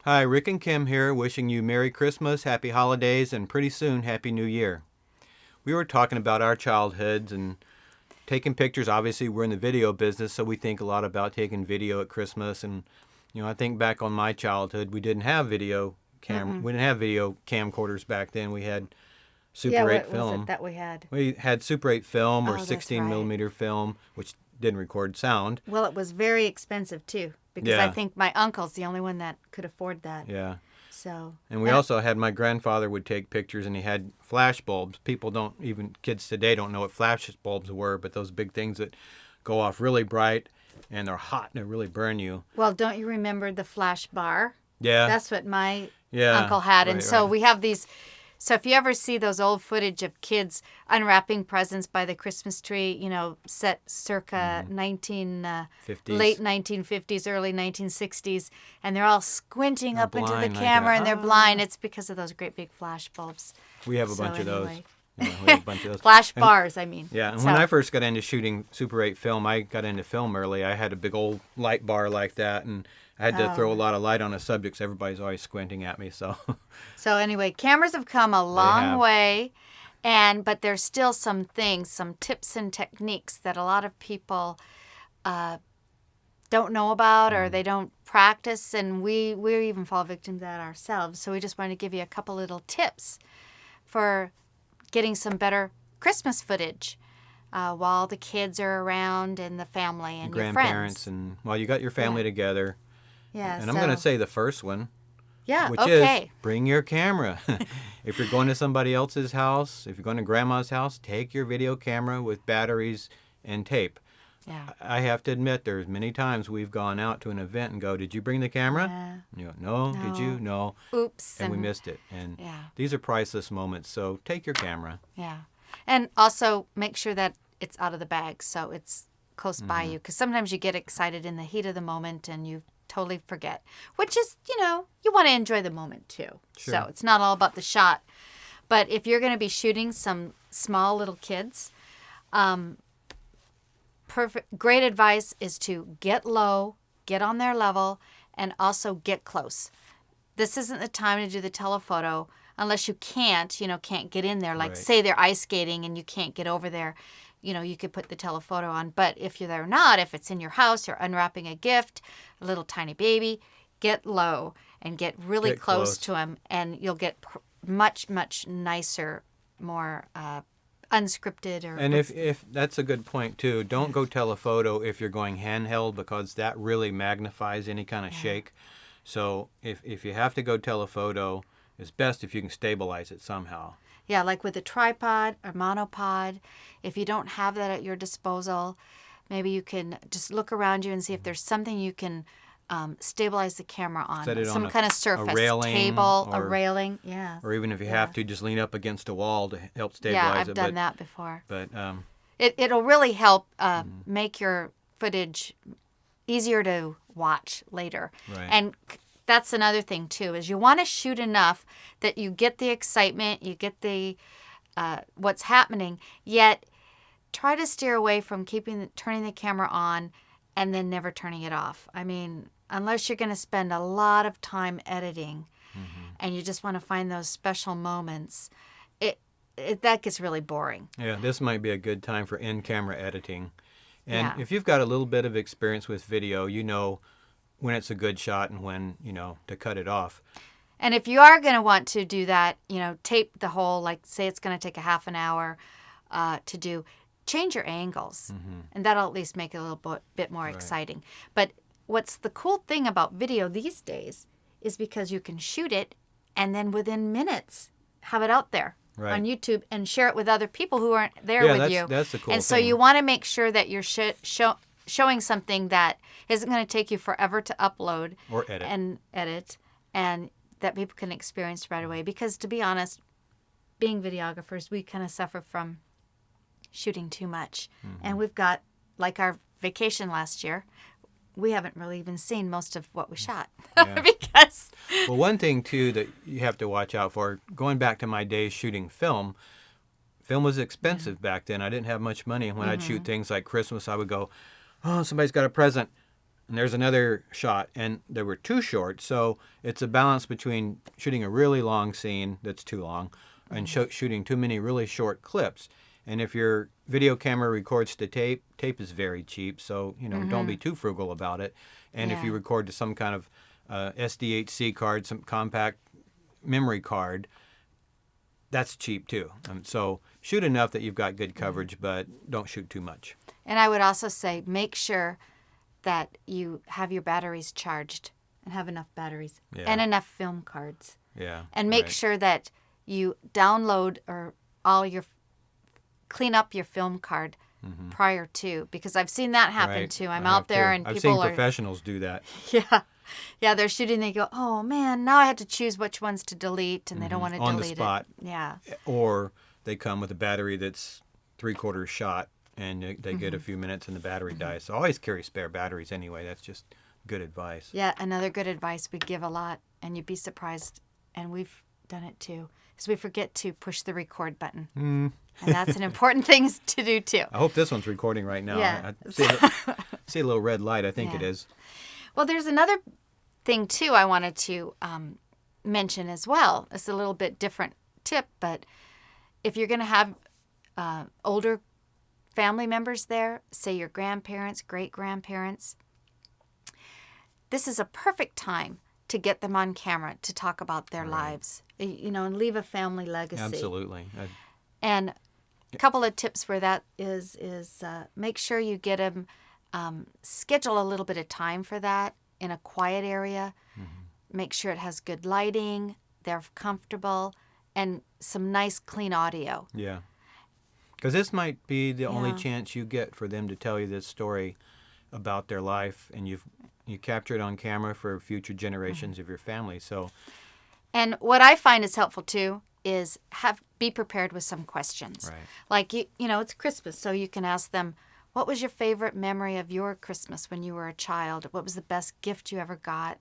Hi, Rick and Kim here, wishing you Merry Christmas, Happy Holidays, and pretty soon, Happy New Year. We were talking about our childhoods and taking pictures. Obviously, we're in the video business, so we think a lot about taking video at Christmas. And, I think back on my childhood, we didn't have we didn't have video camcorders back then. We had Super 8 what film. was it that we had? We had Super 8 film or Oh, that's 16 right. millimeter film, which didn't record sound. Well, it was very expensive, too, because Yeah. I think my uncle's the only one that could afford that. Yeah. So. And we also had, my grandfather would take pictures, and he had flash bulbs. Kids today don't know what flash bulbs were, but those big things that go off really bright, and they're hot, and they really burn you. Well, don't you remember the flash bar? Yeah. That's what my Yeah, uncle had. And right, so right. we have these. So if you ever see those old footage of kids unwrapping presents by the Christmas tree, set circa late 1950s, early 1960s, and they're all squinting They're up into the blind like camera that. and they're blind, it's because of those great big flash bulbs. We have a So bunch of those. anyway. Yeah, we have a bunch of those. Flash And- bars, I mean. Yeah, and So- when I first got into shooting Super 8 film, I got into film early. I had a big old light bar like that, and I had to throw a lot of light on a subject, so everybody's always squinting at me. So, So anyway, cameras have come a long have. way, but there's still some things, some tips and techniques that a lot of people don't know about or they don't practice, and we even fall victim to that ourselves. So we just want to give you a couple little tips for getting some better Christmas footage while the kids are around and the family and your grandparents, friends. and while you got your family together. Yeah, And I'm going to say the first one, yeah, which okay. is bring your camera. If you're going to somebody else's house, if you're going to grandma's house, take your video camera with batteries and tape. Yeah. I have to admit, there's many times we've gone out to an event and go, "Did you bring the camera?" Yeah. And you go, "No, did you?" "No." Oops. And we missed it. And Yeah. these are priceless moments, so take your camera. Yeah. And also make sure that it's out of the bag so it's close by you, because sometimes you get excited in the heat of the moment and you totally forget, which is, you want to enjoy the moment too. Sure. So it's not all about the shot. But if you're going to be shooting some small little kids, great advice is to get low, get on their level, and also get close. This isn't the time to do the telephoto unless you can't get in there. Like, Right. say they're ice skating and you can't get over there, you could put the telephoto on. But if you're there not, if it's in your house, you're unwrapping a gift, a little tiny baby, get low and get really Get close close. to them, and you'll get much, much nicer, more unscripted. And if that's a good point too, don't go telephoto if you're going handheld, because that really magnifies any kind of shake. So if you have to go telephoto, it's best if you can stabilize it somehow. Yeah, like with a tripod or monopod. If you don't have that at your disposal, maybe you can just look around you and see if there's something you can stabilize the camera on. Set it Some on kind of surface, railing table, a or- railing. Yeah. Or even if you have to, just lean up against a wall to help Yeah, stabilize I've it. done that before. But It'll really help make your footage easier to watch later. Right. And that's another thing too, is you want to shoot enough that you get the excitement, you get the what's happening, yet try to steer away from turning the camera on and then never turning it off. I mean, unless you're going to spend a lot of time editing and you just want to find those special moments, that gets really boring. yeah, this might be a good time for in-camera editing. And Yeah. if you've got a little bit of experience with video, you know when it's a good shot and when, to cut it off. And if you are going to want to do that, tape the whole, like say it's going to take a half an hour to do, change your angles. And that'll at least make it a little bit more exciting. But what's the cool thing about video these days is because you can shoot it and then within minutes have it out there on YouTube and share it with other people who aren't there with you. That's the cool And so thing. you want to make sure that you're showing something that isn't going to take you forever to upload Or edit. and that people can experience right away. Because to be honest, being videographers, we kind of suffer from shooting too much. And we've got, like our vacation last year, we haven't really even seen most of what we shot. Yeah. Because Well, one thing, too, that you have to watch out for, going back to my days shooting film was expensive back then. I didn't have much money. And when I'd shoot things like Christmas, I would go, "Oh, somebody's got a present. And there's another shot, and they were too short. So it's a balance between shooting a really long scene that's too long and shooting too many really short clips. And if your video camera records to tape, tape is very cheap. So, don't be too frugal about it. And if you record to some kind of SDHC card, some compact memory card, that's cheap too. So shoot enough that you've got good coverage, but don't shoot too much. And I would also say make sure that you have your batteries charged and have enough batteries and enough film cards. Yeah. And make sure that you download or clean up your film card prior to, because I've seen that happen too. I'm out there and I've people seen professionals do that. Yeah, they're shooting. They go, oh man, now I have to choose which ones to delete, and they don't want to delete on the spot. Yeah. Or they come with a battery that's 3/4 shot, and they get a few minutes and the battery dies. So always carry spare batteries anyway. That's just good advice. Yeah, another good advice we give a lot, and you'd be surprised, and we've done it too, is we forget to push the record button. And that's an important thing to do too. I hope this one's recording right now. Yeah. I see a little red light. I think it is. Well, there's another thing too I wanted to mention as well. It's a little bit different tip, but if you're going to have older family members there, say your grandparents, great-grandparents, this is a perfect time to get them on camera to talk about their lives, and leave a family legacy. Absolutely. And a couple of tips for that is make sure you get them, schedule a little bit of time for that in a quiet area. Make sure it has good lighting, they're comfortable, and some nice clean audio. Yeah. Because this might be the only chance you get for them to tell you this story about their life, and you capture it on camera for future generations of your family. So, and what I find is helpful too is be prepared with some questions. Right. Like it's Christmas, so you can ask them, what was your favorite memory of your Christmas when you were a child? What was the best gift you ever got?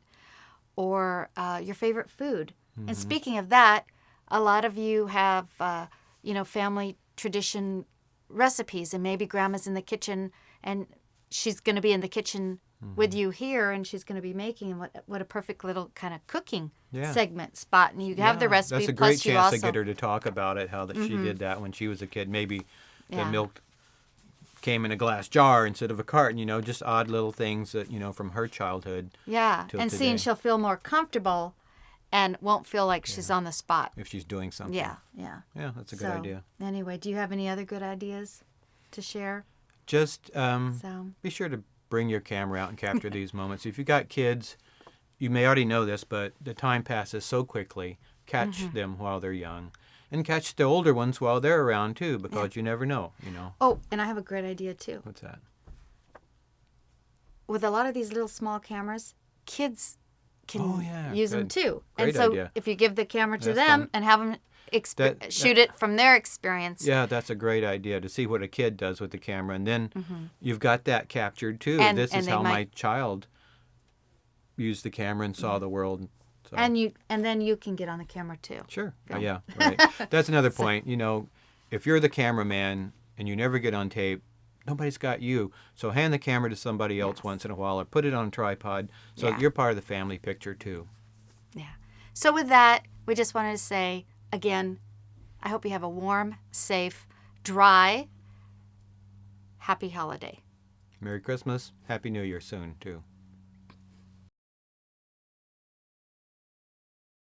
Or your favorite food? And speaking of that, a lot of you have family tradition recipes, and maybe grandma's in the kitchen and she's going to be in the kitchen with you here, and she's going to be making what a perfect little kind of cooking segment spot, and you have the recipe. That's a great chance to get her to talk about it, how that she did that when she was a kid. Maybe the milk came in a glass jar instead of a carton, just odd little things that, from her childhood. Yeah, and today. seeing she'll feel more comfortable and won't feel like she's on the spot. If she's doing something. Yeah. Yeah, that's a good idea. Anyway, do you have any other good ideas to share? Just be sure to bring your camera out and capture these moments. If you got kids, you may already know this, but the time passes so quickly. Catch them while they're young. And catch the older ones while they're around too, because you never know, Oh, and I have a great idea too. What's that? With a lot of these little small cameras, kids can use them too. Great and so idea. if you give the camera to That's them fun. and have them shoot it from their experience. Yeah, that's a great idea, to see what a kid does with the camera. And then you've got that captured too. And this is how my child used the camera and saw the world. So. And then you can get on the camera too. Sure. Yeah, right. That's another point. If you're the cameraman and you never get on tape, nobody's got you. So hand the camera to somebody else once in a while, or put it on a tripod so that you're part of the family picture too. Yeah. So with that, we just wanted to say, again, I hope you have a warm, safe, dry, happy holiday. Merry Christmas. Happy New Year soon too.